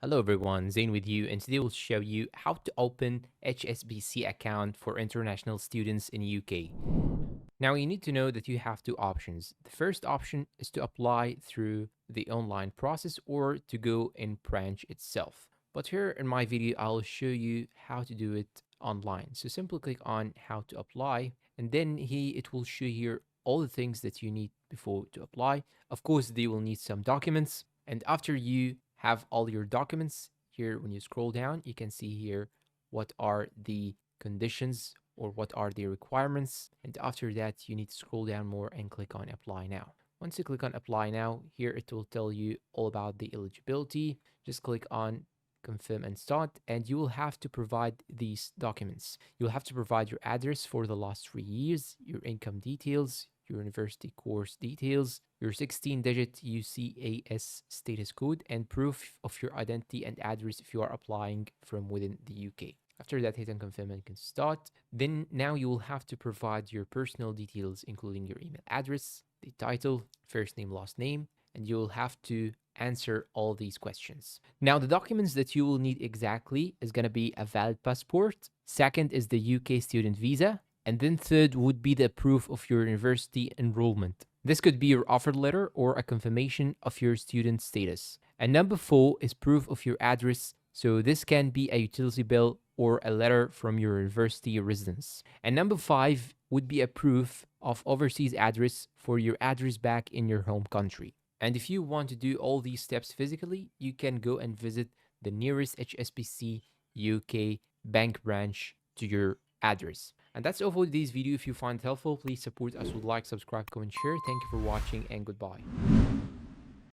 Hello everyone, Zain with you, and today we'll show you how to open HSBC account for international students in UK. Now you need to know that you have two options. The first option is to apply through the online process or to go in branch itself. But here in my video, I'll show you how to do it online. So simply click on how to apply, and then it will show here all the things that you need before to apply. Of course, they will need some documents, and after you have all your documents, here when you scroll down, you can see here what are the conditions or what are the requirements. And after that, you need to scroll down more and click on apply now. Once you click on apply now, here it will tell you all about the eligibility. Just click on confirm and start, and you will have to provide these documents. You'll have to provide your address for the last 3 years, your income details, your university course details, your 16-digit UCAS status code, and proof of your identity and address if you are applying from within the UK. After that, hit on confirm and you can start. Then now you will have to provide your personal details, including your email address, the title, first name, last name, and you will have to answer all these questions. Now, the documents that you will need exactly is going to be a valid passport. Second is the UK student visa. And then third would be the proof of your university enrollment. This could be your offer letter or a confirmation of your student status. And number four is proof of your address. So this can be a utility bill or a letter from your university residence. And number five would be a proof of overseas address for your address back in your home country. And if you want to do all these steps physically, you can go and visit the nearest HSBC UK bank branch to your address. And that's all for today's video. If you find it helpful, please support us with like, subscribe, comment, share. Thank you for watching and goodbye.